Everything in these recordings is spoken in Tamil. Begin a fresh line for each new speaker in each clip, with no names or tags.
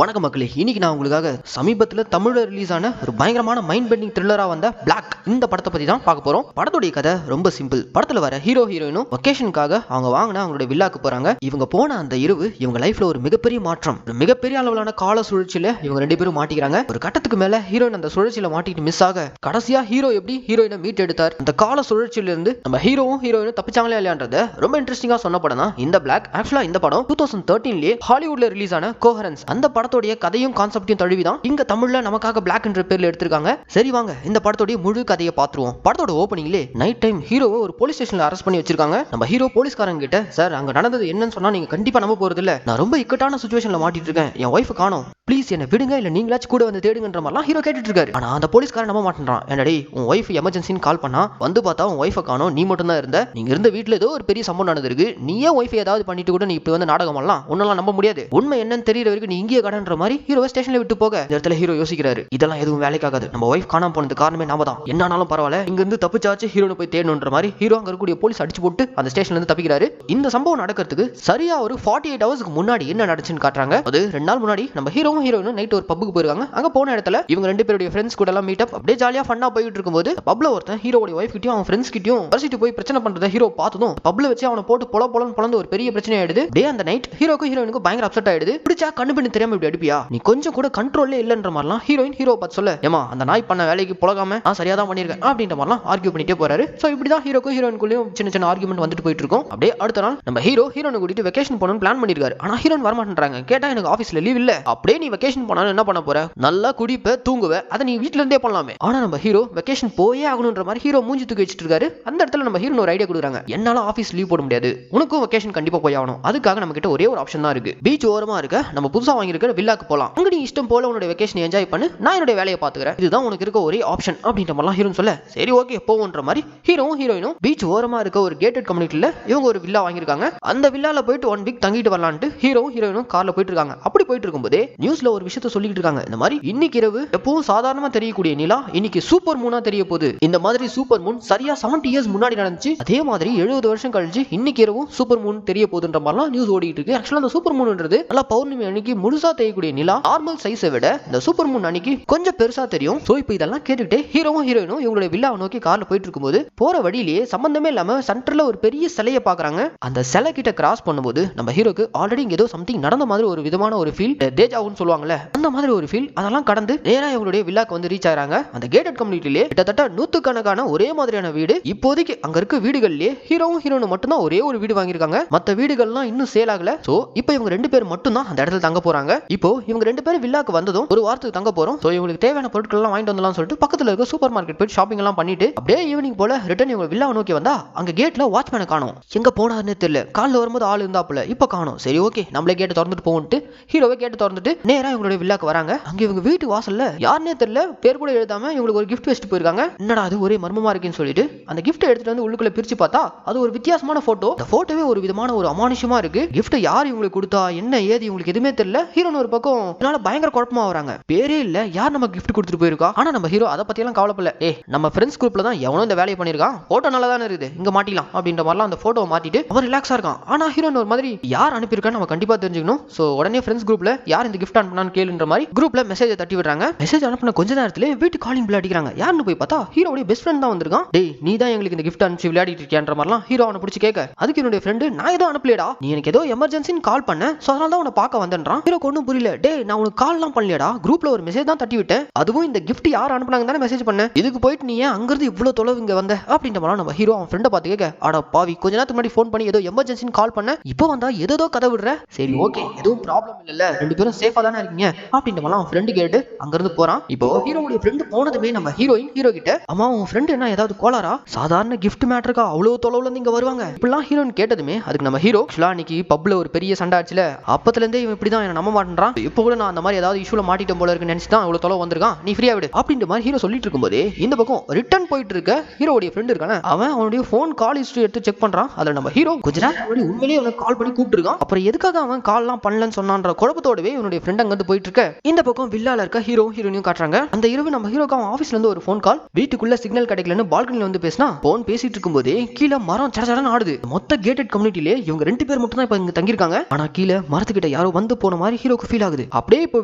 வணக்கம் மக்களே, இன்னைக்கு நான் உங்களுக்காக சமீபத்தில் தமிழ்ல ரிலீஸ் ஆன ஒரு பயங்கரமான மைண்ட் பெண்டிங் த்ரில்லரா வந்த பிளாக் இந்த படத்தை பத்தி தான் பார்க்க போறோம். படத்துடைய கதை ரொம்ப சிம்பிள். படத்துல வர ஹீரோ ஹீரோயினும் வெக்கேஷனுக்காக அவங்க வாங்கின அவங்களுடைய வில்லாக்கு போறாங்க. இவங்க போன அந்த இரவு இவங்க லைஃப்ல ஒரு மிகப்பெரிய மாற்றம், ஒரு மிகப்பெரிய அளவிலான கால சுழற்சியில இவங்க ரெண்டு பேரும் மாட்டிக்கிறாங்க. ஒரு கட்டத்துக்கு மேல ஹீரோயின் அந்த சுழற்சியில மாட்டிட்டு மிஸ் ஆக கடைசியா ஹீரோ எப்படி ஹீரோயினை மீட் எடுத்தார், அந்த கால சுழற்சியில இருந்து நம்ம ஹீரோவும் ஹீரோயினும் தப்பிச்சாங்களே இல்லையான்றத ரொம்ப இன்ட்ரெஸ்டிங்கா சொன்ன படம் தான் இந்த பிளாக். ஆக்சுவலா இந்த படம் 2013 ஹாலிவுட்ல ரிலீஸ் ஆன கோஹரன்ஸ் அந்த படத்தோடைய கதையும் கான்செப்டையும் தழுவிதான் இங்க தமிழ்ல நமக்காக பிளாக் என்ற பேர்ல எடுத்திருக்காங்க. சரி வாங்க இந்த படத்தோட முழு கதையை பார்த்துருவோம். படத்தோட ஓப்பனிங்லே நைட் டைம் ஹீரோவை ஒரு போலீஸ் ஸ்டேஷன்ல அரெஸ்ட் பண்ணி வச்சிருக்காங்க. நம்ம ஹீரோ போலீஸ்காரங்க கிட்ட, சார் அங்க நடந்தது என்னன்னு சொன்னா நீங்க கண்டிப்பா நம்ப போறது இல்ல, நான் ரொம்ப இக்கட்டான சிச்சுவேஷன்ல மாட்டிட்டு இருக்கேன், என் ஒய்ஃப் காணோம், ப்ளீஸ் என்ன விடுங்க, இல்ல நீங்களாச்சும் கூட வந்து தேடுங்கன்ற மாதிரிலாம் ஹீரோ கேட்டுட்டு இருக்காரு. ஆனா அந்த போலீஸ்காரன் நம்ப மாட்டேன்றான். என்னடே உன் ஒய்ஃப் எமர்ஜென்சின்னு கால் பண்ணா வந்து பார்த்தா உன் ஒய்ஃபை காணோம், நீ மட்டும் தான் இருந்த, நீங்க இருந்த வீட்டுல ஏதோ ஒரு பெரிய சம்பவம் நடந்திருக்கு, நீயே ஒய்ஃபை ஏதாவது பண்ணிட்டு கூட நீ இப்ப வந்து நாடகம் பண்ணலாம், உன்னெல்லாம் நம்ப முடியாது, உண்மை என்னன்னு தெரியற வரைக்கும் நீ இங்கே கடன்ற மாதிரி ஹீரோ ஸ்டேஷன்ல விட்டு போக இந்த இடத்துல ஹீரோ யோசிக்கிறாரு, இதெல்லாம் எதுவும் வேலைக்காகாது, நம்ம ஒய்ஃப் காணாம போனது காரணமே நாம தான், என்னானாலும் பரவாயில்ல இங்க இருந்து தப்பிச்சாச்சு ஹீரோனை போய் தேடணுன்ற மாதிரி ஹீரோ அங்க இருக்கக்கூடிய போலீஸ் அடிச்சு போட்டு அந்த ஸ்டேஷன்ல இருந்து தப்பிக்கிறாரு. இந்த சம்பவம் நடக்கிறதுக்கு சரியா ஒரு 48 ஹவர்ஸ்க்கு முன்னாடி என்ன நடந்துச்சுன்னு காட்டுறாங்க. அது 2 நாள் முன்னாடி நம்ம ஹீரோவும் ஹீரோயினும் நைட் ஒரு பப்புக்கு போயிருக்காங்க. அங்க போன இடத்துல இவங்க ரெண்டு பேருடைய ஃப்ரெண்ட்ஸ் கூட எல்லாம் மீட் அப் அப்படியே ஜாலியா ஃபன்னா போயிட்டு இருக்கும்போது பப்ல ஒருத்தன் ஹீரோவோட ஒய்ஃப் கிட்டயும் அவன் ஃப்ரெண்ட்ஸ் கிட்டயும் பரிசிட்டு போய் பிரச்சனை பண்றத ஹீரோ பார்த்ததும் பப்ல வச்சு அவனை போட்டு பொலன்னு பொளந்து ஒரு பெரிய பிரச்சனை ஆயிடுது. டே அந்த நைட் ஹீரோக்கும் ஹீரோயினுக்கும் பயங்கர அப்செட் ஆயிடுது. பிடிச்சா கண்ணு பண்ணி தெரியாம இப்படி அடிப்பியா, நீ கொஞ்சம் கூட கண்ட்ரோல்லே இல்லன்ற மாதிரிலாம் ஹீரோயின் ஹீரோ பார்த்து சொல்ல, ஏமா அந்த நாய் பண்ண வேலைக்கு புலகாம நான் சரியா தான் பண்ணிருக்கேன் அப்படின்ற மாதிரிலாம் ஆர்கியூ பண்ணிட்டே போறாரு. சோ இப்படிதான் ஹீரோக்கும் ஹீரோயினுக்குள்ளேயும் சின்ன சின்ன ஆர்கியூமெண்ட் வந்துட்டு போயிட்டு இருக்கும். அப்படியே அடுத்த நாள் நம்ம ஹீரோ ஹீரோனை கூட்டிட்டு வெக்கேஷன் போகணும்னு பிளான் பண்ணிருக்காரு. ஆனா ஹீரோயின் வரமாட்டேன்றாங்க. கேட்டா எனக்கு ஆபீஸ்ல லீவ் இல்ல, அப்படியே நீ வெக்கேஷன் போனாலும் என்ன பண்ண போற, நல்லா குடிப்ப தூங்குவ, அதை நீ வீட்ல இருந்தே பண்ணலாமே. ஆனா நம்ம ஹீரோ வெக்கேஷன் போயே ஆகணும்ன்ற மாதிரி ஹீரோ மூஞ்சி தூக்கி வச்சிட்டு இருக்காரு. அந்த இடத்துல நம்ம ஹீரோ ஒரு ஐடியா கொடுக்குறாங்க, என்னால ஆபீஸ் லீவ் போட முடியாது, உனக்கும் வெக்கேஷன் கண்டிப்பா போய் ஆகணும், அதுக்காக நம்ம கிட்ட ஒரே ஒரு ஆப்ஷன் தான் இருக்கு, பீச் ஓரமா இருக்க நம்ம புதுசா வாங்கியிருக்கிற வில்லாக்கு போலாம், அங்க நீ இஷ்டம் போல உன்னோட வெக்கேஷன் என்ஜாய் பண்ணு, நான் என்னோட வேலையை பாத்துக்கிறேன், இதுதான் உனக்கு இருக்க ஒரே ஆப்ஷன் அப்படின்ற மாதிரிலாம் ஹீரோன்னு சொல்ல, சரி ஓகே போவோன்ற மாதிரி ஹீரோவும் ஹீரோயினும் பீச் ஓரமா இருக்க ஒரு கேட்டட் கம்யூனிட்டில இவங்க ஒரு வில்லா வாங்கியிருக்காங்க. அந்த வில்லால போயிட்டு 1 வீக் தங்கிட்டு வரலான்ட்டு ஹீரோவும் ஹீரோயினும் கார்ல போயிட்டு இருக்காங்க. அப்படி போயிட்டு இருக்கும்போதே நியூஸ்ல ஒரு விஷயத்த சொல்லிட்டு இருக்காங்க, இந்த மாதிரி இன்னைக்கு இரவு எப்பவும் சாதாரணமா தெரியக்கூடிய நிலா இன்னைக்கு சூப்பர் மூனா தெரிய போகுது. இந்த மாதிரி சூப்பர் மூன் சரியா 70 இயர்ஸ் முன்னாடி நடந்துச்சு, அதே மாதிரி 70 வருஷம் கழிச்சு இன்னைக்கு இரவும் சூப்பர் மூன் தெரிய போகுதுன்ற மாதிரிலாம் நியூஸ் ஓடிட்டு இருக்கு. ஆக்சுவலா அந்த சூப்பர் மூன்ன்றது நல்லா பௌர்ணமி அன்னைக்கு முழுசா தெரியக்கூடிய நிலா, நார்மல் சைஸை விட இந்த சூப்பர் மூன் அன்னைக்கு கொஞ்சம் பெருசா தெரியும். சோ இப்போ இதெல்லாம் கேட்டுக்கிட்டே ஹீரோவும் ஹீரோயினும் இவங்களுடைய வில்லாவை நோக்கி கார்ல போயிட்டு இருக்கும்போது போற வழியிலேயே சம்பந்தமே இல்லாம சென்டர்ல ஒரு பெரிய சிலையை பாக்குறாங்க. அந்த சிலை கிட்ட கிராஸ் பண்ணும்போது நம்ம ஹீரோக்கு ஆல்ரெடி இங்க ஏதோ சம்திங் நடந்த மாதிரி ஒரு விதமான ஒரு ஃபீல், டேஜாவுன்னு சொல்லுவாங்கல்ல அந்த மாதிரி ஒரு ஃபீல், அதெல்லாம் கடந்து நேரா இவங்களுடைய வில்லாக்கு வந்து ரீச் ஆகிறாங்க. அந்த கேட்டட் கம்யூனிட்டிலே கிட்டத்தட்ட 100கணக்கான ஒரே மாதிரியான வீடு. இப்போதைக்கு அங்க இருக்க வீடுகள்லயே ஹீரோவும் ஹீரோனும் மட்டும் தான் ஒரே ஒரு வீடு வாங்கியிருக்காங்க, மத்த வீடுகள்லாம் இன்னும் சேல் ஆகல. சோ இப்போ இவங்க ரெண்டு பேர் மட்டும் தான் அந்த இடத்துல தங்க போறாங்க. இப்போ இவங்க ரெண்டு பேரும் வில்லாக்கு வந்ததும் ஒரு வாரத்துக்கு தங்க போறோம், சோ இவங்களுக்கு தேவையான பொருட்கள் எல்லாம் வாங்கிட்டு வரலாம்னு சொல்லிட்டு பக்கத்துல இருக்க சூப்பர் மார்க்கெட் போய் ஷாப்பிங் எல்லாம் பண்ணிட்டு அப்படியே ஈவினிங் போல ரிட்டர்ன் இவங்க வில்லாவை நோக்கி வந்தா அங்க கேட்ல வாட்ச்மேனை காணோம், எங்க போனாருன்னு தெரியல, காலைல வரும்போது ஆள் இருந்தாப்புல இப்ப காணோம். சரி ஓகே நம்மளே கேட்டு திறந்துட்டு போவோம்ட்டு ஹீரோவை கேட்டு திறந்துட்டு நேரா இவங்களுடைய வில்லாக்கு வராங்க. அங்க இவங்க வீட்டு வாசல்ல யாருன்னே தெரியல, பேர் கூட எழுதாம இவங்களுக்கு ஒரு கிஃப்ட் வச்சுட்டு போயிருக்காங்க. என்னடா அது ஒரே மர்மமா இருக்குன்னு சொல்லிட்டு அந்த கிஃப்ட் எடுத்துட்டு வந்து உள்ளுக்குள்ள பிரிச்சு பார்த்தா அது ஒரு வித்தியாசமான போட்டோ. அந்த போட்டோவே ஒரு விதமான ஒரு அமானுஷமா இருக்கு. கிஃப்ட் யார் இவங்களுக்கு கொடுத்தா என்ன ஏது இவங்களுக்கு எதுவுமே தெரியல. ஹீரோன் ஒரு பக்கம் இதனால பயங்கர குழப்பமா வராங்க, பேரே இல்ல யார் நம்ம கிஃப்ட் கொடுத்துட்டு போயிருக்கா. ஆனா நம்ம ஹீரோ அதை பத்தி எல்லாம் கவலைப்படல, நம்ம ஃப்ரெண்ட்ஸ் குரூப்ல தான் எவனோ இந்த வேலையை பண்ணிருக்கான், போட்டோ நல்லா தானே இருக்குது இங்க மாட்டிக்கலாம் அப்படின்ற மாதிரிலாம் அந்த போட்டோவை மாத்திட்டு அவர் ரிலாக்ஸா இருக்கான். ஆனா ஹீரோன் ஒரு மாதிரி யார் அனுப்பியிருக்கான்னு நம்ம கண்டிப்பா தெரிஞ்சுக்கணும். சோ உடனே ஃப்ரெண்ட்ஸ் குரூப்ல யார் இந்த கிஃப்ட் அனுப்புனான்னு கேளுன்ற மாதிரி குரூப்ல மெசேஜ் தட்டி விடுறாங்க. மெசேஜ் அனுப்பின கொஞ்ச நேரத்துல வீட்டு காலிங் பில் அடிக்கிறாங்க. யாருன்னு போய் பார்த்தா ஹீரோடைய பெஸ்ட் ஃப்ரெண்ட் தான் வந்திருக்கான். டேய் நீ தான் எங்களுக்கு இந்த கிஃப்ட் அனுப்பிச்சு விளையாடிட்டு இருக்கியான்ற மாதிரிலாம் ஹீரோ அவனை பிடிச்சி கேட்க, அதுக்கு என்னுடைய ஃப்ரெண்டு நான் ஏதோ அனுப்பலையடா, நீ எனக்கு ஏதோ எமர்ஜென்சின்னு கால் பண்ண, சோ அதனால தான் உன்னை பார்க்க வந்தேன்றான். ஹீரோ ஒன்றும் புரியல, டேய் நான் உனக்கு கால்லாம் பண்ணலையடா, குரூப்ல ஒரு மெசேஜ் தான் தட்டி விட்டேன், அதுவும் இந்த கிஃப்ட் யார் அனுப்புனாங்க தானே மெசேஜ் பண்ண, இதுக்கு போயிட்டு நீ ஏன் அங்கிருந்து இவ்வளவு தொலைவு இங்க வந்த அப்படின்ற மாதிரி நம்ம ஹீரோ அவன் ஃப்ரெண்டை பார்த்து கேட்க, அட பாவி கொஞ்ச நேரத்துக்கு முன்னாடி ஃபோன் பண்ணி ஏதோ எமர்ஜென்சின்னு கால் பண்ண, இப்போ வந்தா ஏதோ கதை விடுற, சரி ஓகே எதுவும் ப்ராப்ளம் இல்ல ரெண்டு பேரும் சேஃபா தானே இருக்கீங்க அப்படின்ற மாதிரி அவன் ஃப்ரெண்டு கேட்டு அங்கிருந்து போறான். இப்போ ஹீரோவுடைய ஃப்ரெண்டு போனதுமே நம்ம ஹீரோயின் ஹீரோ கிட்ட, அம்மா உன் ஃப்ரெண்டு என்ன ஏதாவது கோளாரா, சாதாரண கிஃப்ட் மேட்டருக்கா அவ்வளவு தொலைவுல இருந்து இங்க வருவாங்க இப்படிலாம் ஹீரோயின் கேட்டதுமே அதுக்கு நம்ம ஹீரோ அன்னைக்கு பப்ல ஒரு பெரிய சண்டை ஆச்சுல, அப்பத்துல இருந்தே இவன் இப்படிதான் என்ன நம்ப மாட்டேன்றான், இப்போ கூட நான் அந்த மாதிரி ஏதாவது இஷ்யூல மாட்டிட்டேன் போல இருக்கு நினைச்சு தான் அவ்வளவு தொலைவு வந்திருக்கான், நீ ஃப்ரீயா விடு அப்படின்ற மாதிரி ஹீரோ சொல்லிட்டு இருக்கும்போதே இந்த பக்கம் ரிட்டர்ன் போயிட்டு இருக்க ஹீரோவுடைய ஃப்ரெண்ட் இருக்கானே அவன் அவனுடைய போன் கால் ஹிஸ்டரி எடுத்து செக் பண்றான். அதுல நம்ம ஹீரோ குஜராத் உண்மையிலேயே அவனுக்கு கால் பண்ணி கூப்பிட்டு இருக்கான். அப்புறம் எதுக்காக அவன் கால்லாம் பண்ணலன்னு சொன்னான்ற குழப்பத்தோடவே இவனுடைய ஃப்ரெண்ட் அங்க வந்து போயிட்டு இருக்க. இந்த பக்கம் வில்லால இருக்க ஹீரோ ஹீரோயினையும் காட்டுறாங்க. அந்த இரவு நம்ம ஹீரோக்கு அவன் ஆபீஸ்ல இருந்து ஒரு ஃபோன் கால். வீட்டுக்குள்ள சிக்னல் கிடைக்கலன்னு பால்கனில வந்து பேசினா போன் பேசிட்டு இருக்கும்போதே கீழே மரம் சடசடன்னு ஆடுது. மொத்த கேட்டட் கம்யூனிட்டிலே இவங்க 2 பேர் மட்டும் தான் இப்ப இங்க தங்கிருக்காங்க. ஆனா கீழே மரத்துக்கிட்ட யாரோ வந்து போன மாதிரி ஹீரோக்கு ஃபீல் ஆகுது. அப்படியே இப்போ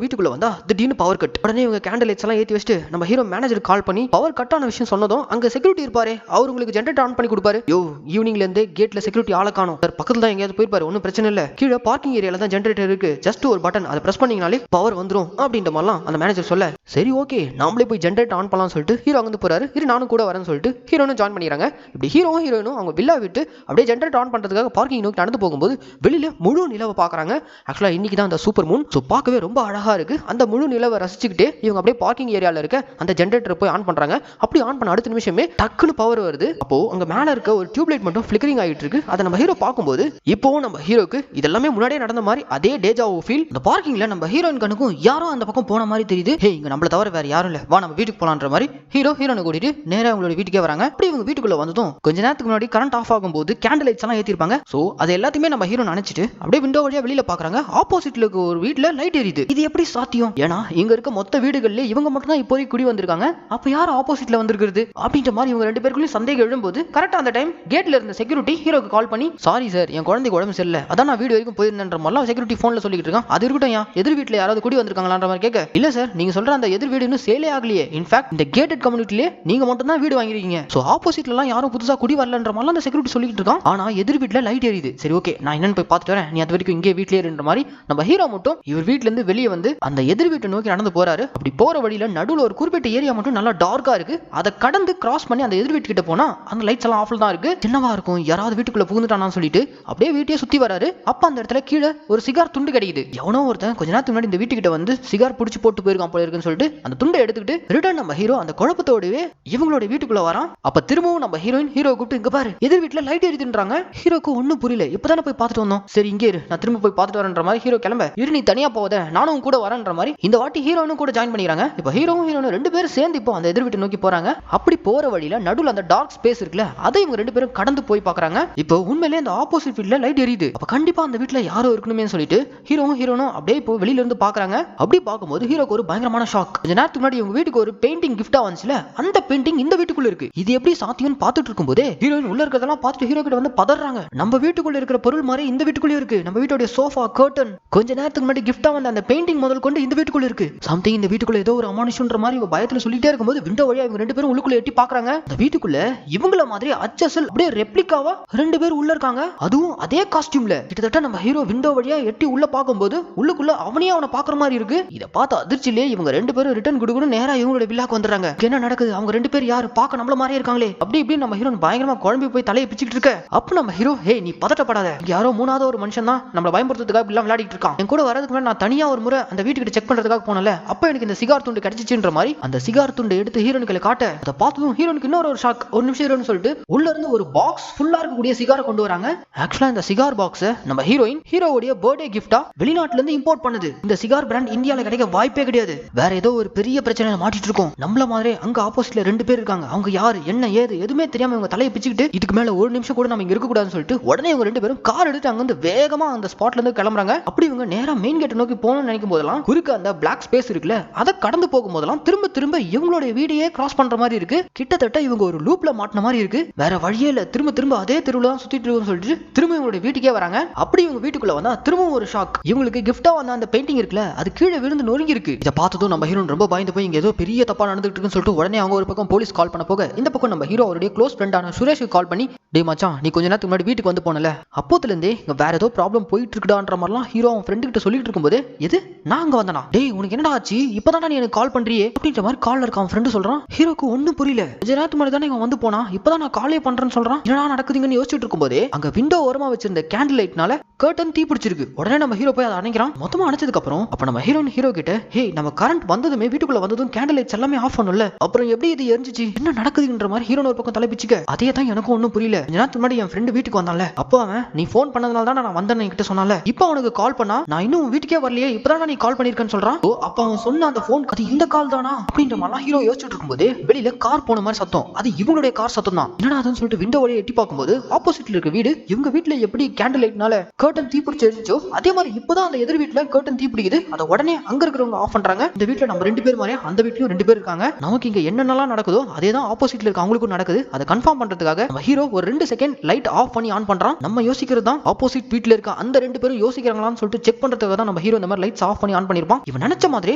வீட்டுக்குள்ள வந்தா திடீர்னு பவர் கட். உடனே இவங்க கேண்டில் லைட்ஸ் எல்லாம் ஏத்தி வச்சுட்டு நம்ம ஹீரோ மேனேஜர் கால் பண்ணி பவர் கட் ஆன விஷயம் சொன்னதும் அங்க செக்யூரிட்டி இருப்பாரு, அவர் உங்களுக்கு ஜெனரேட்டர் ஆன் பண்ணி கொடுப்பாரு. யோ ஈவினிங்ல இருந்து கேட்ல செக்யூரிட்டி ஆள காணோம் சார், பக்கத்துல தான் எங்கேயாவது போயிருப்பாரு, ஒன்னும் பிரச்சனை இல்ல, கீழே பார்க்கிங் ஏரியால தான் ஜெனரேட்டர் இருக்கு, ஜஸ்ட் ஒரு பட்டன் அதை பிரஸ் பண்ணீங்கனாலே பவர் வந்துரும் அப்படின்ற மாதிரிலாம் அந்த மேனேஜர் சொல்ல, சரி ஓகே நாமளே போய் ஜெனரேட்டர் ஆன் பண்ணலாம்னு சொல்லிட்டு ஹீரோ அங்க போறாரு. இரு நானும் கூட வரேன்னு சொல்லிட்டு ஹீரோனும் ஜாயின் பண்ணிடுறாங்க. இப்படி ஹீரோவும் ஹீரோயினும் அவங்க வில்லா விட்டு அப்படியே ஜெனரேட்டர் ஆன் பண்றதுக்காக பார்க்கிங் நோக்கி நடந்து போகும்போது வெளியில முழு நிலவை பாக்குறாங்க. ஆக்சுவலா இன்னைக்கு தான் அந்த சூப்பர் மூன், சோ பார்க்கவே ரொம்ப அழகா இருக்கு. அந்த முழு நிலவை ரசிச்சுக்கிட்டே இவங்க அப்படியே பார்க்கிங் ஏரியால இருக்க அந்த ஜெனரேட்டரை போய் ஆன் பண்றாங்க. அப்படி ஆன் பண்ண அடுத்த நிமிஷமே டக்குன்னு பவர் வருது. அப்போ அங்க மேல இருக்க ஒரு டியூப் லைட் மட்டும் ஃபிளிக்கரிங் ஆகிட்டு இருக்கு. அதை நம்ம ஹீரோ பார்க்கும்போது இப்போவும் நம்ம ஹீரோக்கு இதெல்லாமே முன்னாடியே நடந்த மாதிரி அதே டேஜாவோ ஃபீல். இந்த பார்க்கிங்ல நம்ம ஹீரோயின் கண்ணுக்கும் யாரோ அந்த பக்கம் போன மாதிரி தெரியுது. ஹே இங்க நம்மள தவிர வேற யாரும் இல்ல, வா நம்ம வீட்டுக்கு போலான்ற மாதிரி ஹீரோ ஹீரோனை கூட்டிட்டு நேரா அவங்களோட வீட்டுக்கே வராங்க. அப்படி இவங்க வீட்டுக்குள்ள வந்ததும் கொஞ்ச நேரத்துக்கு முன்னாடி கரண்ட் ஆஃப் ஆகும்போது கேண்டில் லைட்ஸ் எல்லாம் ஏத்திருப்பாங்க. சோ அது எல்லாத்தையுமே நம்ம ஹீரோ நினைச்சிட்டு அப்படியே விண்டோ வழியா வெளியில பாக்குறாங்க. ஆப்போசிட்ல இருக்க ஒரு வீட்ல லைட் எரியுது. இது எப்படி சாத்தியம்? ஏன்னா இங்க இருக்க மொத்த வீடுகள்ல இவங்க மட்டும் தான் இப்போதைக்கு குடி வந்திருக்காங்க. அப்ப யார் ஆப்போசிட்ல வந்திருக்கிறது அப்படின்ற மாதிரி இவங்க 2 பேருக்குள்ளயும் சந்தேகம் எழும்போது கரெக்டா அந்த டைம் கேட்ல இருந்த செக்யூரிட்டி ஹீரோக்கு கால் பண்ணி, சாரி சார் என் குழந்தைக்கு உடம்பு சரியில்லை, அதான் நான் வீடு வரைக்கும் போயிருந்தேன்ற மாதிரிலாம் செக்யூரிட்டி போன்ல சொல்லிட்டு இருக்கான். அது இருக்கட்டும், ஏன் எதிர் வீட்டுல யாராவது குடி வந்திருக்காங்களான்ற மாதிரி கேட்க, இல்ல சார் நீங்க சொல்ற அந்த எதிர் வீடு இன்னும் சேலே ஆகலையே, இன்ஃபேக்ட் இந்த கேட்டட் கம்யூனிட்டிலே நீங்க மட்டும் தான் வீடு வாங்கிருக்கீங்க, சோ ஆப்போசிட்ல எல்லாம் யாரும் புதுசா குடி வரலன்ற மாதிரி அந்த செக்யூரிட்டி சொல்லிட்டு இருக்கான். ஆனா எதிர் வீட்டுல லைட் எரியுது. சரி ஓகே நான் என்னன்னு போய் பார்த்துட்டு வரேன், நீ அது வரைக்கும் இங்கே வீட்லயே இருன்ற மாதிரி நம்ம ஹீரோ மட்டும் இவர் வீட்ல இருந்து வெளியே வந்து அந்த எதிர் வீட்டை நோக்கி நடந்து போறாரு. அப்படி போற வழியில நடுவுல ஒரு குறிப்பிட்ட ஏரியா மட்டும் நல்லா டார்க்கா இருக்கு. அதை கடந்து கிராஸ் பண்ணி அந்த எதிர் வீட்டு கிட்ட போனா அந்த லைட்ஸ் எல்லாம் ஆஃப்ல தான் இருக்கு. என்னவா இருக்கும், யாராவது வீட்டுக்குள்ள புகுந்துட்டானான்னு சொல்லிட்டு அப்படியே வீட்டையே சுத்தி வராரு. அப்ப அந்த இடத்துல கீழே ஒரு சிகார் துண்டு கிடைக்குது. எவனோ ஒருத்தன் கொஞ்ச நேரத்துக்கு முன்னாடி இந்த வீட்டுக்கிட்ட வந்து சிகார் பிடிச்சி போட்டு போயிருக்கான் போல இருக்குன்னு சொல்லிட்டு அந்த துண்டை எடுத்துக்கிட்டு ரிட்டர்ன் நம்ம ஹீரோ அந்த குழப்பத்தோடவே இவங்களோட வீட்டுக்குள்ள வரான். அப்ப திரும்பவும் நம்ம ஹீரோயின் ஹீரோ கூப்பிட்டு, இங்க பாரு எதிர் வீட்டுல லைட் எரியுதுன்றாங்க. ஹீரோக்கு ஒன்னும் புரியல. இப்பதானே போய் பார்த்துட்டு வந்தோம், சரி இங்கே இரு நான் திரும்ப போய் பார்த்துட்டு வரேன்ற மாதிரி ஹீரோ கிளம்ப, இரு நீ தனியா போவத நானும் கூட வரேன்ற மாதிரி இந்த வாட்டி ஹீரோனும் கூட ஜாயின் பண்ணிக்கிறாங்க. இப்ப ஹீரோவும் ஹீரோனும் 2 பேரும் சேர்ந்து இப்போ அந்த எதிர் வீட்டை நோக்கி போறாங்க. அப்படி போற வழியில நடுவுல அந்த டார்க் ஸ்பேஸ் இருக்குல்ல, அதை இவங்க 2 பேரும் கடந்து போய் பாக்குறாங்க. இப்போ உண்மையிலேயே அந்த ஆப்போசிட் வீட்ல லைட் எரியுது. அப்ப கண்டிப்பா அந்த வீட்ல யாரோ இருக்கணுமே சொல்லிட்டு ஹீரோவும் ஹீரோனும் அப்படியே இப்போ வெளியில இருந்து பாக்குறாங்க. அப்படி பார்க்கும்போது ஹீரோக்கு ஒரு பயங்கரமான ஷாக். கொஞ்ச நேரத்துக்கு முன்னாடி இவங்க வீட்டுக்கு ஒரு பெயிண்டிங் கிஃப்டா வந்துச்சுல, அந்த பெயிண்டிங் இந்த வீட்டுக்குள்ள இருக்கு. இது எப்படி சாத்தியம்னு பார்த்துட்டு இருக்கும்போதே ஹீரோயின் உள்ள இருக்கிறதெல்லாம் பார்த்துட்டு ஹீரோ கிட்ட வந்து பதறாங்க. நம்ம வீட்டுக்குள்ள இருக்கிற பொருள் மாதிரி இந்த வீட்டுக்குள்ளே இருக்கு, நம்ம வீட்டோட சோஃபா கர்டன் கொஞ்ச நேரத்துக்கு முன்னாடி கிஃப்டா வந்த அந்த பெயிண்டிங் முதல் கொண்டு இந்த வீட்டுக்குள்ள இருக்கு. சம்திங் இந்த வீட்டுக்குள்ள ஏதோ ஒரு அமானுஷம்ன்ற மாதிரி இவங்க பயத்துல சொல்லிட்டே இருக்கும்போது விண்டோ வழியா இவங்க 2 பேரும் உள்ளுக்குள்ள எட்டி பாக்குறாங்க. அந்த வீட்டுக்குள்ள இவங்கள மாதிரி அச்சசல் அப்படியே ரெப்ளிகாவா 2 பேர் உள்ள இருக்காங்க. அதுவும் அதே காஸ்டியூம்ல. கிட்டத்தட்ட நம்ம ஹீரோ விண்டோ வழியா எட்டி உள்ள பாக்கும்போது உள்ளுக்குள்ள அவனையே அவனை பாக்குற மாதிரி இருக்கு. இத பார்த்து அதிர்ச்சியிலே இவங்க 2 பேரும் ரிட்டர்ன் குடுகுன்னு நேரா இவங்களோட வில்லாக்கு வந்துறாங்க. என்ன நடக்குது, அவங்க 2 பேர் யாரு, பாக்க நம்மள மாதிரியே இருக்காங்களே, அப்படி இப்படி நம்ம ஹீரோ பயங்கரமா குழம்பி போய் தலையை பிச்சுக்கிட்டு இருக்க. அப்ப நம்ம ஹீரோ, ஹே நீ பதட்டப்படாத, யாரோ 3வது ஒரு மனுஷன் தான் நம்மள பயமுறுத்துறதுக்காக இப்படி விளையாடிட்டு இருக்கான். என் கூட வரதுக்கு முன்னாடி நான் தனியா ஒரு முறை அந்த வீட்டுக்கு செக் பண்றதுக்காக போனல, அப்ப எனக்கு இந்த சிகார் துண்டு கிடைச்சிச்சுன்ற மாதிரி அந்த சிகார் துண்டு எடுத்து ஹீரோனுக்கு காட்ட, அதை பார்த்ததும் ஹீரோனுக்கு இன்னொரு ஒரு ஷாக். ஒரு நிமிஷம் ஹீரோன்னு சொல்லிட்டு உள்ள இருந்து ஒரு பாக்ஸ் ஃபுல்லா இருக்கக்கூடிய சிகாரை கொண்டு வராங்க. ஆக்சுவலா இந்த சிகார் பாக்ஸ் நம்ம ஹீரோயின் ஹீரோவுடைய பர்த்டே கிஃப்டா வெளிநாட்டுல இருந்து இம்போர்ட் பண்ணுது. இந்த சிகார் பிராண்ட் இந்தியால கிடைக்க வாய்ப்பே கிடையாது. வேற ஏதோ ஒரு பெரிய பிரச்சனையில மாட்டிட்டு இருக்கோம். நம்மள மாதிரி அங்க ஆப்போசிட்ல 2 பேர் இருக்காங்க. அவங்க யாரு என்ன ஏது எதுவுமே தெரியாம இவங்க தலையை பிச்சுக்கிட்டு இதுக்கு மேல ஒரு நிமிஷம் கூட நம்ம இங்க இருக்க கூடாதுன்னு சொல்லிட்டு உடனே இவங்க 2 பேரும் கார் எடுத்து அங்க வந்து வேகமா அந்த ஸ்பாட்ல இருந்து கிளம்புறாங்க. அப்படி இவங்க நேரா மெயின் கேட் நோக்கி போகணும்னு நினைக்கும் போதெல்லாம் குறுக்க அந்த பிளாக் ஸ்பேஸ் இருக்குல்ல, அதை கடந்து போகும் போதெல்லாம் திரும்ப திரும்ப இவங்களுடைய வீடியே கிராஸ் பண்ற மாதிரி இருக்கு. கிட்டத்தட்ட இவங்க ஒரு லூப்ல மாட்டின மாதிரி இருக்கு. வேற வழியே இல்ல, திரும்ப திரும்ப அதே தெருவுல தான் சுத்திட்டு இருக்குன்னு சொல்லிட்டு திரும்ப இவங்களுடைய வீட்டுக்கே வராங்க. அப்படி இவங்க வீட்டுக்குள்ள வந்தா திரும்பவும் ஒரு ஷாக். இவங்களுக்கு கிஃப்டா வந்த அந்த பெயிண்டிங் இருக்குல்ல, அது கீழே விழுந்து நொறுங்கி இருக்கு. இதை பார்த்ததும் நம்ம ஹீரோ ரொம்ப பயந்து போய் இங்க ஏதோ பெரிய தப்பா நடந்துட்டு இருக்குன்னு சொல்லிட்டு உடனே அவங்க ஒரு பக்கம் போலீஸ் கால் பண்ண போக, இந்த பக்கம் நம்ம ஹீரோ அவருடைய க்ளோஸ் ஃப்ரெண்டான சுரேஷுக்கு கால் பண்ணி, டே மச்சான் நீ கொஞ்ச நேரத்துக்கு முன்னாடி வீட்டுக்கு வந்து போனல, அப்போத்துல இருந்தே இங்க வேற ஏதோ ப்ராப்ளம் போயிட்டு இருக்குடான்ற மாதிரிலாம் ஹீரோ அவன் ஃப்ரெண்டு கிட்ட சொல்லிட்டு இருக்கும்போது, எது நான் அங்க வந்தனா, டேய் உனக்கு என்னடா ஆச்சு, இப்பதான் நீ எனக்கு கால் பண்றியே அப்படின்ற மாதிரி கால்ல இருக்க அவன் ஃப்ரெண்டு சொல்றான். ஹீரோக்கு ஒன்னும் புரியல. கொஞ்ச நேரத்துக்கு முன்னாடி தானே இவன் வந்து போனா, இப்பதான் நான் காலே பண்றேன்னு சொல்றான். என்னடா நடக்குதுங்கன்னு யோசிச்சுட்டு இருக்கும்போதே அங்க விண்டோ ஓரமா வச்சிருந்த கேண்டில் லைட்னால கர்டன் தீ பிடிச்சிருக்கு. உடனே நம்ம ஹீரோ போய் அதை அணைக்கிறான். மொத்தமா அணைச்சதுக்கு அப்புறம் அப்ப நம்ம ஹீரோயின் ஹீரோ கிட்ட, ஹே நம்ம கரண்ட் வந்ததுமே வீட்டுக்குள்ள வந்ததும் கேண்டில் லைட்ஸ் எல்லாமே ஆஃப் பண்ணல, அப்புறம் எப்படி இது எரிஞ்சிச்சு, என்ன நடக்குதுன்ற மாதிரி ஹீரோ ஒரு பக்கம் தலைப்பிச்சுக்க. அதே தான் எனக்கும் ஒன்னும் புரியல. கொஞ்ச நேரத்துக்கு முன்னாடி என் ஃப்ரெண்டு வீட்டுக்கு வந்தான்ல, அப்போ அவன் நீ போன் பண்ணதுனால தான் நான் வந்தேன்னு என்கிட்ட சொன்னால, இப்போ அவனுக்கு கால் பண்ணா நான் இன்னும் வீட்டுக்கே வரலையே, இப்பதான் நீ கால் பண்ணிருக்கேன்னு சொல்றான். அப்ப அவன் சொன்ன அந்த போன் அது இந்த கால் தானா அப்படின்ற மாதிரி ஹீரோ யோசிச்சுட்டு இருக்கும்போது வெளியில கார் போன மாதிரி சத்தம். அது இவங்களுடைய கார் சத்தம் தான். என்னடா அதுன்னு சொல்லிட்டு விண்டோ வழியா எட்டி பார்க்கும்போது ஆப்போசிட்ல இருக்க வீடு இவங்க வீட்டுல எப்படி கேண்டில் லைட்னால கர்டன் தீ பிடிச்சு எரிஞ்சோ அதே மாதிரி இப்பதான் அந்த எதிர் வீட்டுல கர்டன் தீ பிடிக்குது. அதை உடனே அங்க இருக்கிறவங்க ஆஃப் பண்றாங்க. இந்த வீட்டுல நம்ம 2 பேர் மாதிரியே அந்த வீட்லயும் 2 பேர் இருக்காங்க. நமக்கு இங்க என்னென்னலாம் நடக்குதோ அதேதான் ஆப்போசிட்ல இருக்க அவங்களுக்கும் நடக்குது. அதை கன்ஃபார்ம் பண்றதுக்காக நம்ம ஹீரோ ஒரு 2 செகண்ட் லைட் ஆஃப் பண்ணி ஆன் பண்றான். நம்ம யோசிக்கிறது தான் ஆப்போசிட் வீட்ல இருக்க அந்த 2 பேரும் யோசிக்கிறாங்களான்னு சொல்லிட்டு செக் பண்றதுக்காக தான் நம்ம ஹீரோ இந்த மாதிரி லைட்ஸ் ஆஃப் பண்ணி ஆன் பண்ணிருப்பான். இவன் நினைச்ச மாதிரி